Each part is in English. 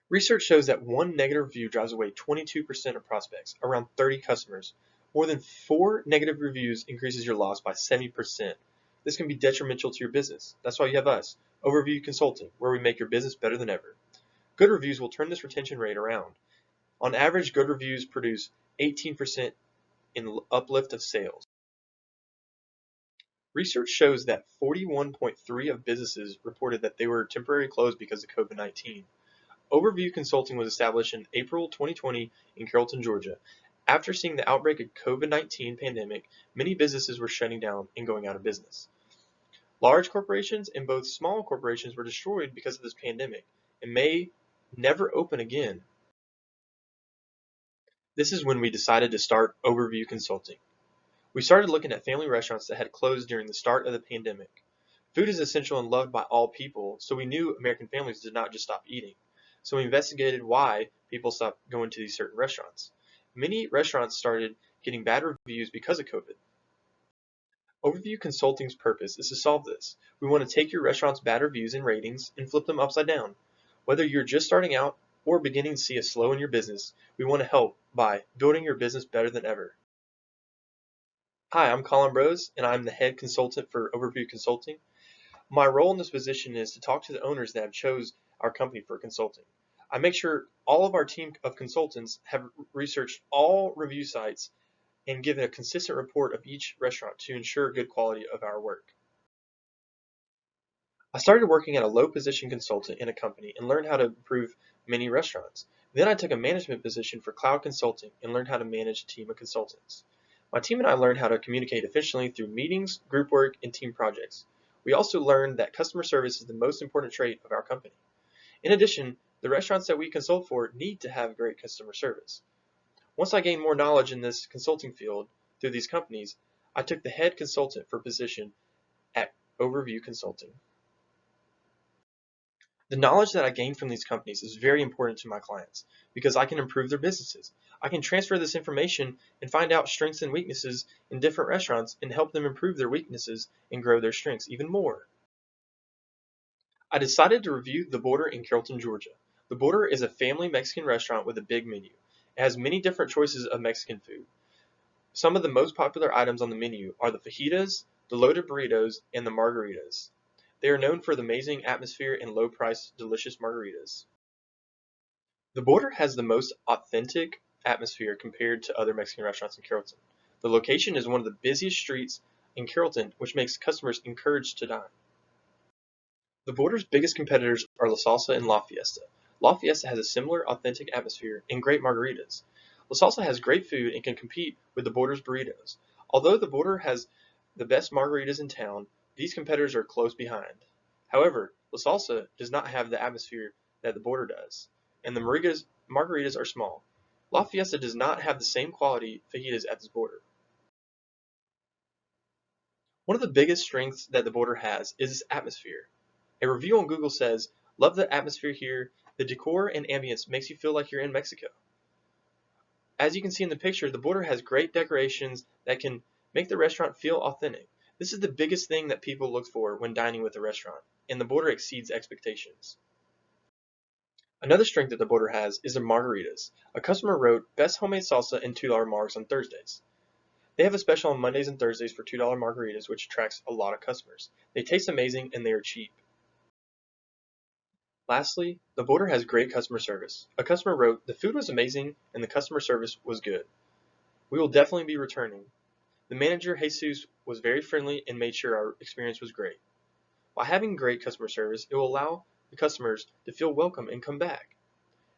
Research shows that one negative review drives away 22% of prospects, around 30 customers. More than 4 negative reviews increases your loss by 70%. This can be detrimental to your business. That's why you have us, Overview Consulting, where we make your business better than ever. Good reviews will turn this retention rate around. On average, good reviews produce 18% in uplift of sales. Research shows that 41.3% of businesses reported that they were temporarily closed because of COVID-19. Overview Consulting was established in April 2020 in Carrollton, Georgia. After seeing the outbreak of COVID-19 pandemic, many businesses were shutting down and going out of business. Large corporations and both small corporations were destroyed because of this pandemic and may never open again. This is when we decided to start Overview Consulting. We started looking at family restaurants that had closed during the start of the pandemic. Food is essential and loved by all people, so we knew American families did not just stop eating. So we investigated why people stopped going to these certain restaurants. Many restaurants started getting bad reviews because of COVID. Overview Consulting's purpose is to solve this. We want to take your restaurant's bad reviews and ratings and flip them upside down. Whether you're just starting out or beginning to see a slow in your business, we want to help by building your business better than ever. Hi, I'm Colin Rose, and I'm the head consultant for Overview Consulting. My role in this position is to talk to the owners that have chose our company for consulting. I make sure all of our team of consultants have researched all review sites and given a consistent report of each restaurant to ensure good quality of our work. I started working at a low position consultant in a company and learned how to improve many restaurants. Then I took a management position for cloud consulting and learned how to manage a team of consultants. My team and I learned how to communicate efficiently through meetings, group work, and team projects. We also learned that customer service is the most important trait of our company. In addition, the restaurants that we consult for need to have great customer service. Once I gained more knowledge in this consulting field through these companies, I took the head consultant for position at Overview Consulting. The knowledge that I gained from these companies is very important to my clients because I can improve their businesses. I can transfer this information and find out strengths and weaknesses in different restaurants and help them improve their weaknesses and grow their strengths even more. I decided to review The Border in Carrollton, Georgia. The Border is a family Mexican restaurant with a big menu. It has many different choices of Mexican food. Some of the most popular items on the menu are the fajitas, the loaded burritos, and the margaritas. They are known for the amazing atmosphere and low-priced, delicious margaritas. The Border has the most authentic atmosphere compared to other Mexican restaurants in Carrollton. The location is one of the busiest streets in Carrollton, which makes customers encouraged to dine. The Border's biggest competitors are La Salsa and La Fiesta. La Fiesta has a similar authentic atmosphere and great margaritas. La Salsa has great food and can compete with the Border's burritos. Although the Border has the best margaritas in town, these competitors are close behind. However, La Salsa does not have the atmosphere that the Border does, and the margaritas are small. La Fiesta does not have the same quality fajitas as the Border. One of the biggest strengths that the Border has is its atmosphere. A review on Google says, "Love the atmosphere here. The decor and ambience makes you feel like you're in Mexico." As you can see in the picture, the Border has great decorations that can make the restaurant feel authentic. This is the biggest thing that people look for when dining with a restaurant, and the Border exceeds expectations. Another strength that the Border has is their margaritas. A customer wrote, "Best homemade salsa and $2 margs on Thursdays." They have a special on Mondays and Thursdays for $2 margaritas, which attracts a lot of customers. They taste amazing and they are cheap. Lastly, the Border has great customer service. A customer wrote, "The food was amazing and the customer service was good. We will definitely be returning." The manager, Jesus, was very friendly and made sure our experience was great. By having great customer service, it will allow the customers to feel welcome and come back.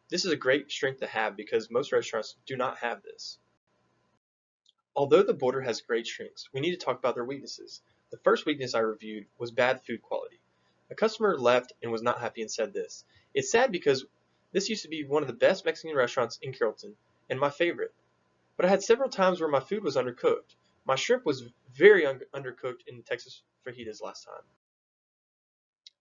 This is a great strength to have because most restaurants do not have this. Although the Border has great strengths, we need to talk about their weaknesses. The first weakness I reviewed was bad food quality. A customer left and was not happy and said this. "It's sad because this used to be one of the best Mexican restaurants in Carrollton and my favorite. But I had several times where my food was undercooked. My shrimp was very undercooked in Texas fajitas last time."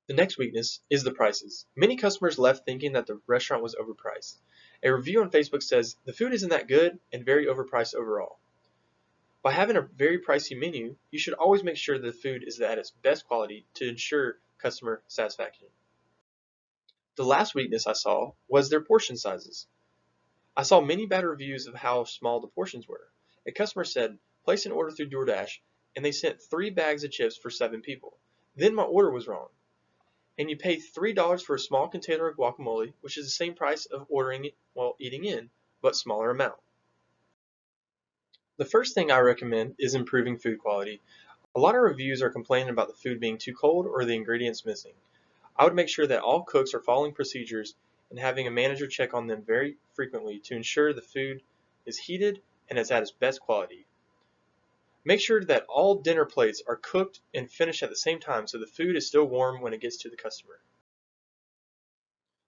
The next weakness is the prices. Many customers left thinking that the restaurant was overpriced. A review on Facebook says, "The food isn't that good and very overpriced overall." By having a very pricey menu, you should always make sure that the food is at its best quality to ensure customer satisfaction. The last weakness I saw was their portion sizes. I saw many bad reviews of how small the portions were. A customer said, place an order through DoorDash, and they sent 3 bags of chips for 7 people. Then my order was wrong. And you pay $3 for a small container of guacamole, which is the same price of ordering it while eating in, but smaller amount. The first thing I recommend is improving food quality. A lot of reviews are complaining about the food being too cold or the ingredients missing. I would make sure that all cooks are following procedures and having a manager check on them very frequently to ensure the food is heated and is at its best quality. Make sure that all dinner plates are cooked and finished at the same time so the food is still warm when it gets to the customer.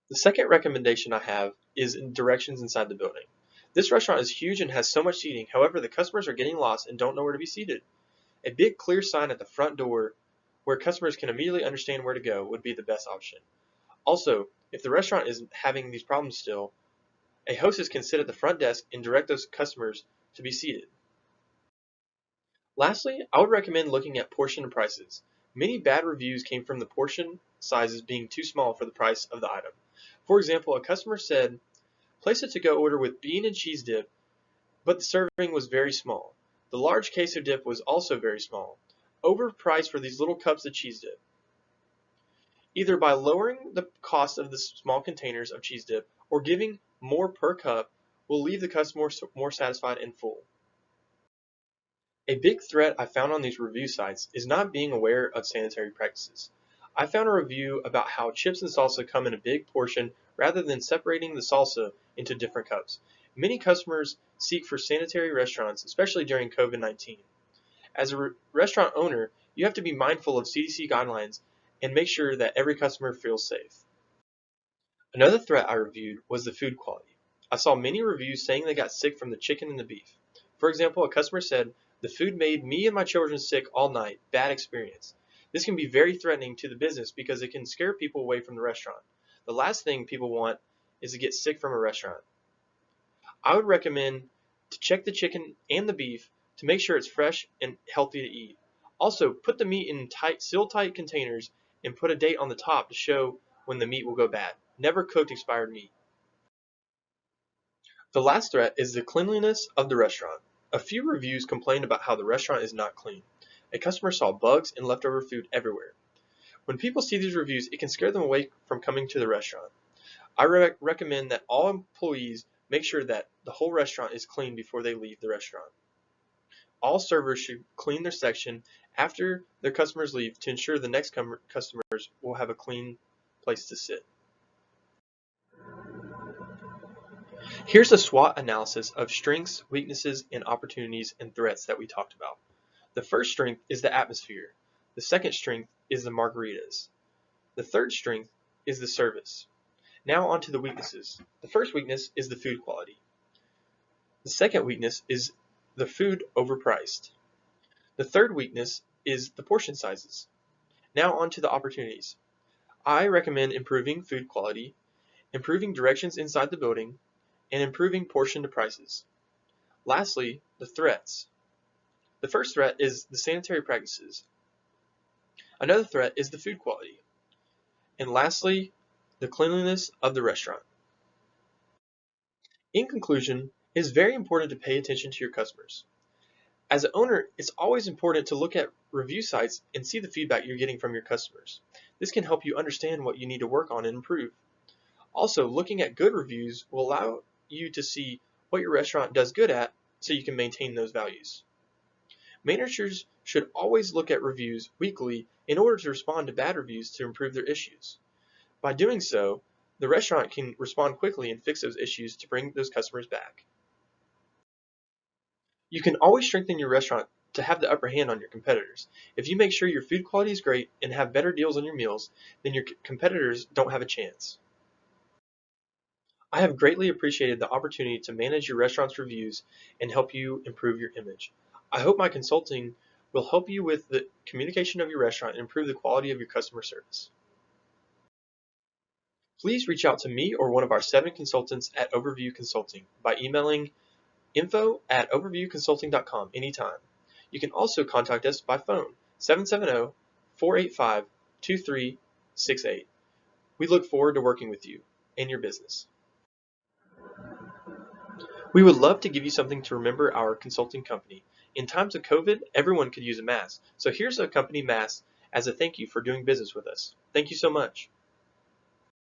The second recommendation I have is in directions inside the building. This restaurant is huge and has so much seating, however the customers are getting lost and don't know where to be seated. A big clear sign at the front door where customers can immediately understand where to go would be the best option. Also, if the restaurant is having these problems still, a hostess can sit at the front desk and direct those customers to be seated. Lastly, I would recommend looking at portion and prices. Many bad reviews came from the portion sizes being too small for the price of the item. For example, a customer said, place a to-go order with bean and cheese dip, but the serving was very small. The large queso dip was also very small. Overpriced for these little cups of cheese dip. Either by lowering the cost of the small containers of cheese dip or giving more per cup will leave the customer more satisfied and full. A big threat I found on these review sites is not being aware of sanitary practices. I found a review about how chips and salsa come in a big portion rather than separating the salsa into different cups. Many customers seek for sanitary restaurants, especially during COVID-19. As a restaurant owner, you have to be mindful of CDC guidelines and make sure that every customer feels safe. Another threat I reviewed was the food quality. I saw many reviews saying they got sick from the chicken and the beef. For example, a customer said, the food made me and my children sick all night, bad experience. This can be very threatening to the business because it can scare people away from the restaurant. The last thing people want is to get sick from a restaurant. I would recommend to check the chicken and the beef to make sure it's fresh and healthy to eat. Also, put the meat in sealed tight containers and put a date on the top to show when the meat will go bad. Never cooked expired meat. The last threat is the cleanliness of the restaurant. A few reviews complained about how the restaurant is not clean. A customer saw bugs and leftover food everywhere. When people see these reviews, it can scare them away from coming to the restaurant. I recommend that all employees make sure that the whole restaurant is clean before they leave the restaurant. All servers should clean their section after their customers leave to ensure the next customers will have a clean place to sit. Here's a SWOT analysis of strengths, weaknesses, and opportunities and threats that we talked about. The first strength is the atmosphere. The second strength is the margaritas. The third strength is the service. Now on to the weaknesses. The first weakness is the food quality. The second weakness is the food overpriced. The third weakness is the portion sizes. Now on to the opportunities. I recommend improving food quality, improving directions inside the building, and improving portion to prices. Lastly, the threats. The first threat is the sanitary practices. Another threat is the food quality. And lastly, the cleanliness of the restaurant. In conclusion, it is very important to pay attention to your customers. As an owner, it's always important to look at review sites and see the feedback you're getting from your customers. This can help you understand what you need to work on and improve. Also, looking at good reviews will allow you to see what your restaurant does good at so you can maintain those values. Managers should always look at reviews weekly in order to respond to bad reviews to improve their issues. By doing so, the restaurant can respond quickly and fix those issues to bring those customers back. You can always strengthen your restaurant to have the upper hand on your competitors. If you make sure your food quality is great and have better deals on your meals, then your competitors don't have a chance. I have greatly appreciated the opportunity to manage your restaurant's reviews and help you improve your image. I hope my consulting will help you with the communication of your restaurant and improve the quality of your customer service. Please reach out to me or one of our 7 consultants at Overview Consulting by emailing info@overviewconsulting.com anytime. You can also contact us by phone 770-485-2368. We look forward to working with you and your business. We would love to give you something to remember our consulting company. In times of COVID, everyone could use a mask. So here's a company mask as a thank you for doing business with us. Thank you so much.